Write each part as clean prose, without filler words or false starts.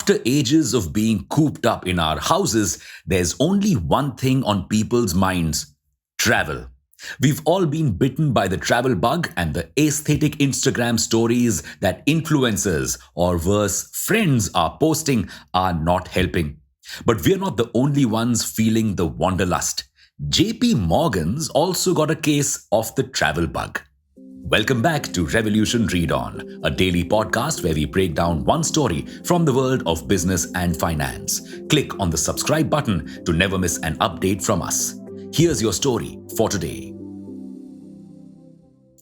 After ages of being cooped up in our houses, there's only one thing on people's minds: travel. We've all been bitten by the travel bug, and the aesthetic Instagram stories that influencers, or worse, friends are posting are not helping. But we're not the only ones feeling the wanderlust. JP Morgan's also got a case of the travel bug. Welcome back to Revolution Read On, a daily podcast where we break down one story from the world of business and finance. Click on the subscribe button to never miss an update from us. Here's your story for today.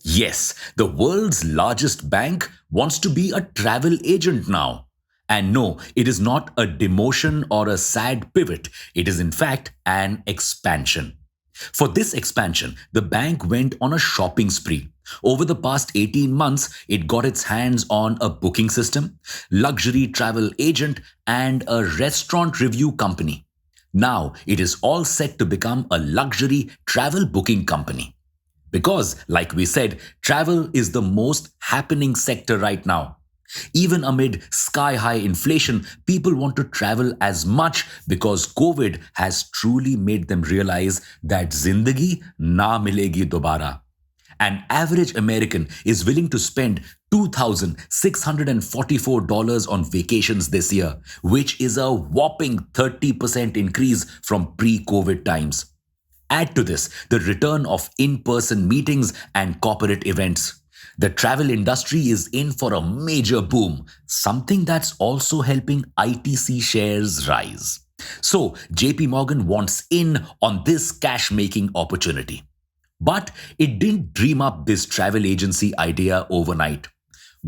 Yes, the world's largest bank wants to be a travel agent now. And no, it is not a demotion or a sad pivot. It is in fact an expansion. For this expansion, the bank went on a shopping spree. Over the past 18 months, it got its hands on a booking system, luxury travel agent, and a restaurant review company. Now, it is all set to become a luxury travel booking company. Because, like we said, travel is the most happening sector right now. Even amid sky-high inflation, people want to travel as much because COVID has truly made them realize that zindagi na milegi dobara. An average American is willing to spend $2,644 on vacations this year, which is a whopping 30% increase from pre-COVID times. Add to this the return of in-person meetings and corporate events. The travel industry is in for a major boom, something that's also helping ITC shares rise. So, JP Morgan wants in on this cash-making opportunity. But it didn't dream up this travel agency idea overnight.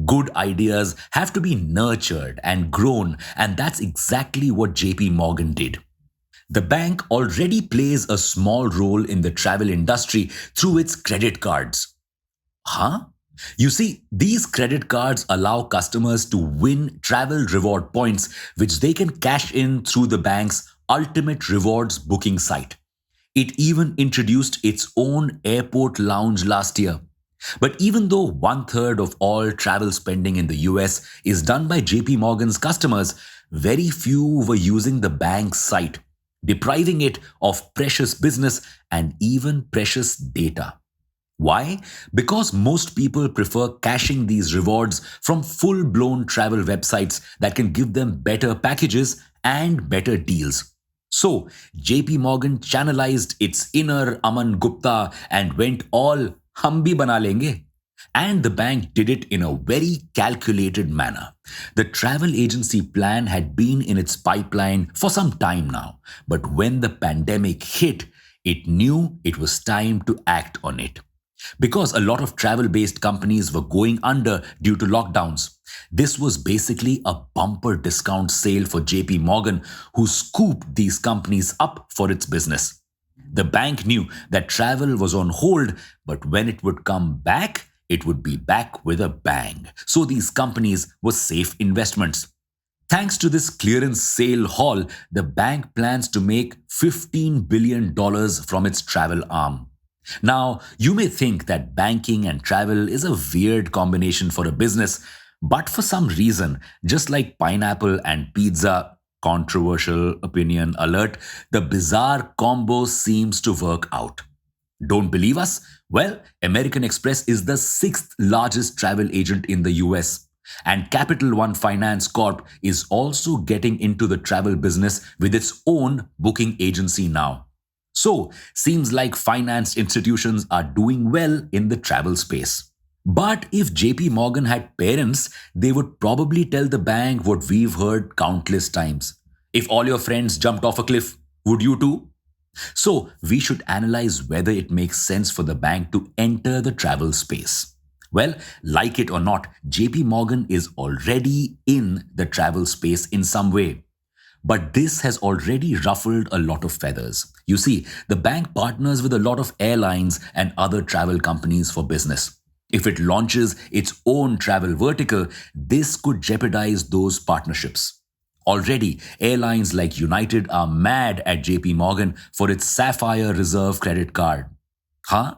Good ideas have to be nurtured and grown, and that's exactly what JP Morgan did. The bank already plays a small role in the travel industry through its credit cards. Huh? You see, these credit cards allow customers to win travel reward points, which they can cash in through the bank's Ultimate Rewards booking site. It even introduced its own airport lounge last year. But even though 1/3 of all travel spending in the US is done by JP Morgan's customers, very few were using the bank's site, depriving it of precious business and even precious data. Why? Because most people prefer cashing these rewards from full-blown travel websites that can give them better packages and better deals. So, JP Morgan channelized its inner Aman Gupta and went all "hum bhi bana lenge." And the bank did it in a very calculated manner. The travel agency plan had been in its pipeline for some time now, but when the pandemic hit, it knew it was time to act on it. Because a lot of travel-based companies were going under due to lockdowns, this was basically a bumper discount sale for JP Morgan, who scooped these companies up for its business. The bank knew that travel was on hold, but when it would come back, it would be back with a bang. So these companies were safe investments. Thanks to this clearance sale haul, the bank plans to make $15 billion from its travel arm. Now, you may think that banking and travel is a weird combination for a business, but for some reason, just like pineapple and pizza, controversial opinion alert, the bizarre combo seems to work out. Don't believe us? Well, American Express is the 6th largest travel agent in the US. And Capital One Finance Corp is also getting into the travel business with its own booking agency now. So, seems like finance institutions are doing well in the travel space. But if JP Morgan had parents, they would probably tell the bank what we've heard countless times. If all your friends jumped off a cliff, would you too? So, we should analyze whether it makes sense for the bank to enter the travel space. Well, like it or not, JP Morgan is already in the travel space in some way. But this has already ruffled a lot of feathers. You see, the bank partners with a lot of airlines and other travel companies for business. If it launches its own travel vertical, this could jeopardize those partnerships. Already, airlines like United are mad at JP Morgan for its Sapphire Reserve credit card. Huh?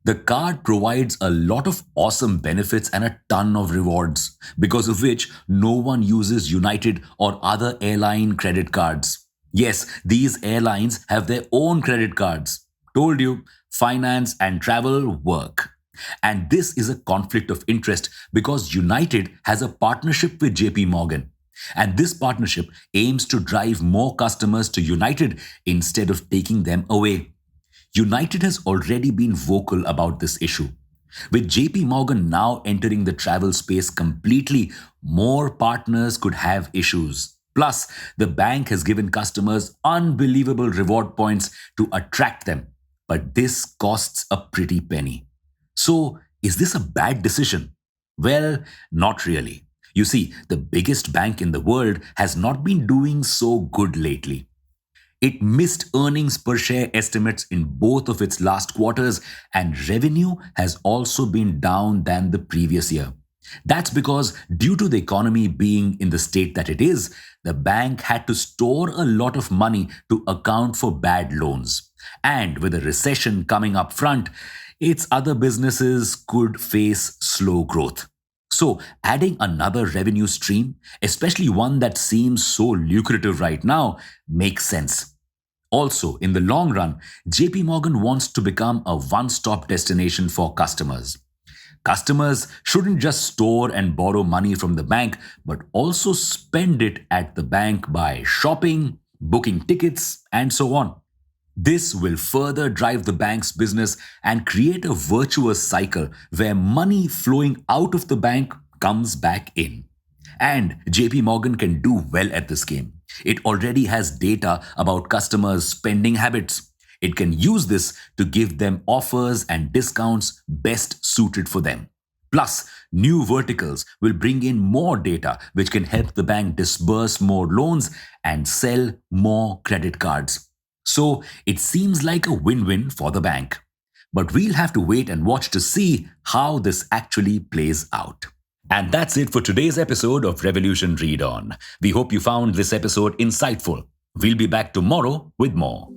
The card provides a lot of awesome benefits and a ton of rewards, because of which no one uses United or other airline credit cards. Yes, these airlines have their own credit cards. Told you, finance and travel work. And this is a conflict of interest because United has a partnership with JP Morgan. And this partnership aims to drive more customers to United instead of taking them away. United has already been vocal about this issue. With JP Morgan now entering the travel space completely, more partners could have issues. Plus, the bank has given customers unbelievable reward points to attract them. But this costs a pretty penny. So, is this a bad decision? Well, not really. You see, the biggest bank in the world has not been doing so good lately. It missed earnings per share estimates in both of its last quarters, and revenue has also been down than the previous year. That's because, due to the economy being in the state that it is, the bank had to store a lot of money to account for bad loans. And with a recession coming up front, its other businesses could face slow growth. So, adding another revenue stream, especially one that seems so lucrative right now, makes sense. Also, in the long run, JP Morgan wants to become a one stop destination for customers. Customers shouldn't just store and borrow money from the bank, but also spend it at the bank by shopping, booking tickets, and so on. This will further drive the bank's business and create a virtuous cycle where money flowing out of the bank comes back in. And JP Morgan can do well at this game. It already has data about customers' spending habits. It can use this to give them offers and discounts best suited for them. Plus, new verticals will bring in more data, which can help the bank disburse more loans and sell more credit cards. So, it seems like a win win for the bank. But we'll have to wait and watch to see how this actually plays out. And that's it for today's episode of Revolution Read On. We hope you found this episode insightful. We'll be back tomorrow with more.